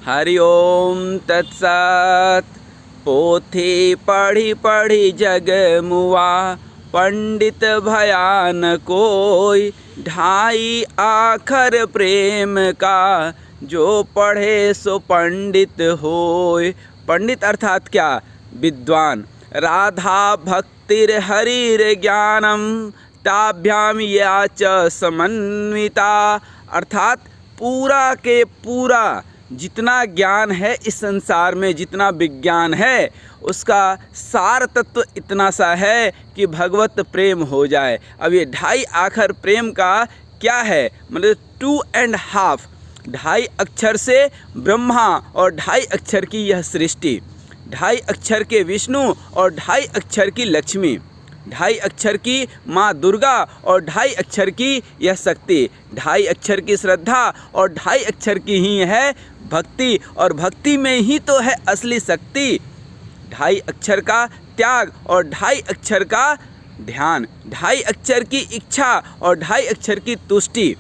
हरि ओम तत्सत। पोथी पढ़ी पढ़ी जग मुआ, पंडित भयान कोई। ढाई आखर प्रेम का, जो पढ़े सो पंडित होय। पंडित अर्थात क्या? विद्वान। राधा भक्तिर हरिर ज्ञानम, ताभ्याम या च समन्विता। अर्थात पूरा के पूरा जितना ज्ञान है इस संसार में, जितना विज्ञान है, उसका सार तत्व इतना सा है कि भगवत प्रेम हो जाए। अब ये ढाई आखर प्रेम का क्या है? मतलब 2.5, ढाई अक्षर से ब्रह्मा और ढाई अक्षर की यह सृष्टि, ढाई अक्षर के विष्णु और ढाई अक्षर की लक्ष्मी, ढाई अक्षर की माँ दुर्गा और ढाई अक्षर की यह शक्ति, ढाई अक्षर की श्रद्धा और ढाई अक्षर की ही है भक्ति, और भक्ति में ही तो है असली शक्ति। ढाई अक्षर का त्याग और ढाई अक्षर का ध्यान, ढाई अक्षर की इच्छा और ढाई अक्षर की तुष्टि,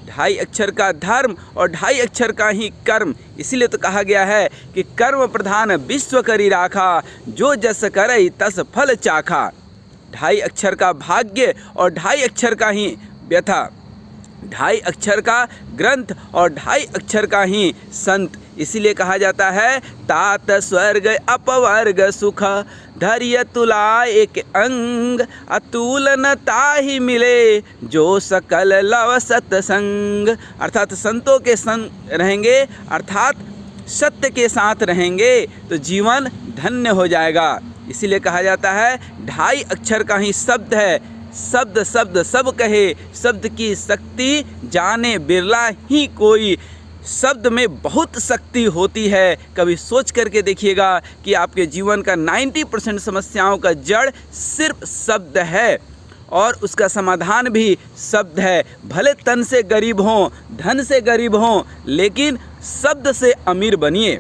ढाई अक्षर का धर्म और ढाई अक्षर का ही कर्म। इसीलिए तो कहा गया है कि कर्म प्रधान विश्व करी राखा, जो जस करई तस फल चाखा। ढाई अक्षर का भाग्य और ढाई अक्षर का ही व्यथा, ढाई अक्षर का ग्रंथ और ढाई अक्षर का ही संत। इसीलिए कहा जाता है तात स्वर्ग अपवर्ग सुख, धैर्य तुला एक अंग। अतुलन ताहि मिले, जो सकल लव सत्संग। अर्थात संतों के संग रहेंगे, अर्थात सत्य के साथ रहेंगे तो जीवन धन्य हो जाएगा। इसीलिए कहा जाता है ढाई अक्षर का ही शब्द है। शब्द शब्द सब कहे, शब्द की शक्ति जाने बिरला ही कोई। शब्द में बहुत शक्ति होती है। कभी सोच करके देखिएगा कि आपके जीवन का 90% समस्याओं का जड़ सिर्फ शब्द है, और उसका समाधान भी शब्द है। भले तन से गरीब हों, धन से गरीब हों, लेकिन शब्द से अमीर बनिए।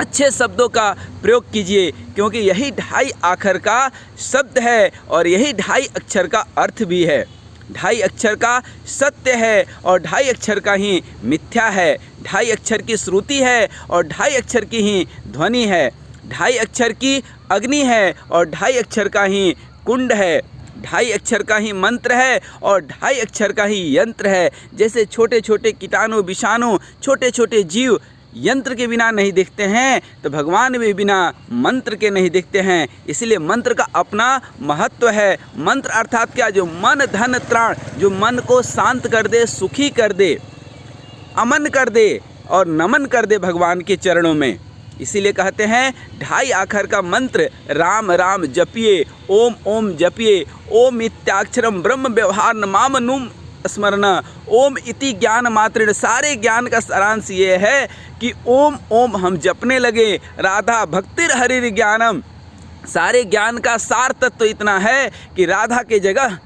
अच्छे शब्दों का प्रयोग कीजिए, क्योंकि यही ढाई आखर का शब्द है और यही ढाई अक्षर का अर्थ भी है। ढाई अक्षर का सत्य है और ढाई अक्षर का ही मिथ्या है। ढाई अक्षर की श्रुति है और ढाई अक्षर की ही ध्वनि है। ढाई अक्षर की अग्नि है और ढाई अक्षर का ही कुंड है। ढाई अक्षर का ही मंत्र है और ढाई अक्षर का ही यंत्र है। जैसे छोटे छोटे कीटाणु विषाणु, छोटे छोटे जीव यंत्र के बिना नहीं दिखते हैं, तो भगवान भी बिना मंत्र के नहीं दिखते हैं। इसलिए मंत्र का अपना महत्व है। मंत्र अर्थात क्या? जो मन धन त्राण, जो मन को शांत कर दे, सुखी कर दे, अमन कर दे और नमन कर दे भगवान के चरणों में। इसीलिए कहते हैं ढाई आखर का मंत्र राम राम जपिए, ओम ओम जपिए। ओम इत्याक्षरम ब्रह्म व्यवहार नाम नुम स्मरण। ओम इति ज्ञान मात्र। सारे ज्ञान का सारांश ये है कि ओम ओम हम जपने लगे। राधा भक्तिर हरिर ज्ञानम। सारे ज्ञान का सार तत्व तो इतना है कि राधा के जगह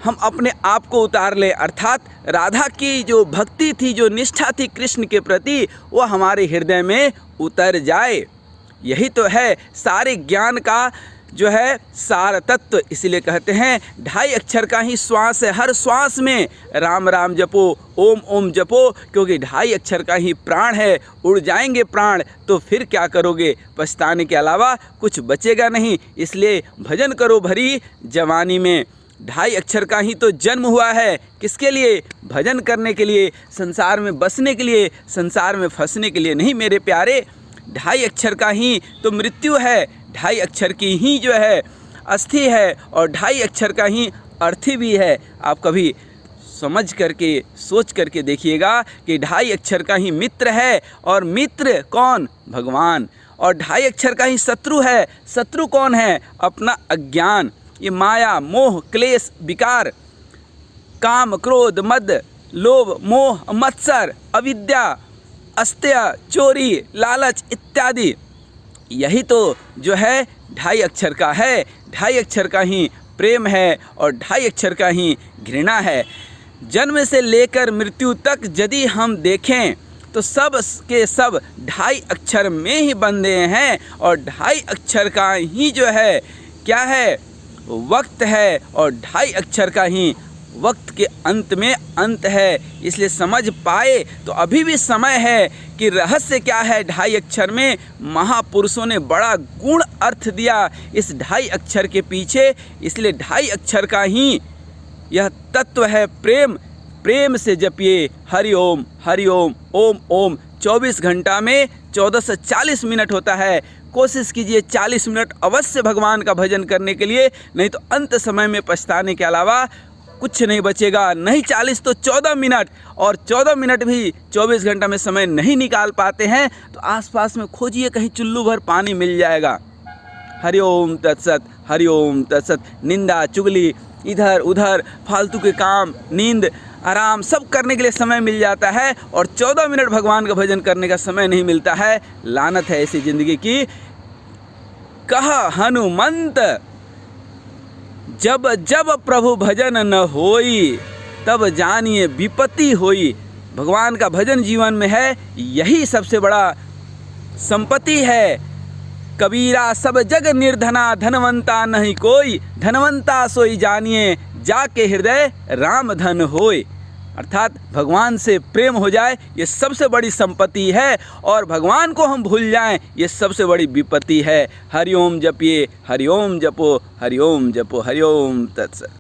हम अपने आप को उतार लें, अर्थात राधा की जो भक्ति थी, जो निष्ठा थी कृष्ण के प्रति, वह हमारे हृदय में उतर जाए। यही तो है सारे ज्ञान का जो है सार तत्व। इसीलिए कहते हैं ढाई अक्षर का ही श्वास है। हर श्वास में राम राम जपो, ओम ओम जपो, क्योंकि ढाई अक्षर का ही प्राण है। उड़ जाएंगे प्राण तो फिर क्या करोगे? पछताने के अलावा कुछ बचेगा नहीं। इसलिए भजन करो भरी जवानी में। ढाई अक्षर का ही तो जन्म हुआ है। किसके लिए? भजन करने के लिए, संसार में बसने के लिए, संसार में फंसने के लिए नहीं मेरे प्यारे। ढाई अक्षर का ही तो मृत्यु है, ढाई अक्षर की ही जो है अस्थि है, और ढाई अक्षर का ही अर्थी भी है। आप कभी समझ करके सोच करके देखिएगा कि ढाई अक्षर का ही मित्र है, और मित्र कौन? भगवान। और ढाई अक्षर का ही शत्रु है। शत्रु कौन है? अपना अज्ञान, ये माया मोह क्लेश विकार, काम क्रोध मद लोभ मोह मत्सर अविद्या अस्त्य चोरी लालच इत्यादि। यही तो जो है ढाई अक्षर का है। ढाई अक्षर का ही प्रेम है और ढाई अक्षर का ही घृणा है। जन्म से लेकर मृत्यु तक यदि हम देखें तो सब के सब ढाई अक्षर में ही बंधे हैं, और ढाई अक्षर का ही जो है क्या है? वक्त है, और ढाई अक्षर का ही वक्त के अंत में अंत है, इसलिए समझ पाए तो अभी भी समय है कि रहस्य क्या है। 2.5 अक्षर में महापुरुषों ने बड़ा गूढ़ अर्थ दिया इस 2.5 अक्षर के पीछे, इसलिए 2.5 अक्षर का ही यह तत्व है प्रेम। प्रेम से जपिए हरि ओम हरि ओम ओम ओम। 24 घंटा में 14 से 40 मिनट होता है। कोशिश कीजिए 40 मिनट अवश्य भगवान का भजन करने के लिए, नहीं तो अंत समय में पछताने के अलावा कुछ नहीं बचेगा। नहीं 40 तो 14 मिनट, और 14 मिनट भी 24 घंटा में समय नहीं निकाल पाते हैं तो आसपास में खोजिए, कहीं चुल्लू भर पानी मिल जाएगा। हरि ओम तत्सत, हरि ओम तत्सत। निंदा चुगली, इधर उधर फालतू के काम, नींद आराम सब करने के लिए समय मिल जाता है, और 14 मिनट भगवान का भजन करने का समय नहीं मिलता है। लानत है ऐसी जिंदगी की। कहा हनुमंत, जब जब प्रभु भजन न होई, तब जानिए विपत्ति होई। भगवान का भजन जीवन में है, यही सबसे बड़ा संपत्ति है। कबीरा सब जग निर्धना, धनवंता नहीं कोई। धनवंता सोई जानिए, जाके हृदय राम धन होय। अर्थात भगवान से प्रेम हो जाए ये सबसे बड़ी संपत्ति है, और भगवान को हम भूल जाएं ये सबसे बड़ी विपत्ति है। हरि ओम जपिए, हरि ओम जपो, हरि ओम जपो, हरि ओम तत्सत।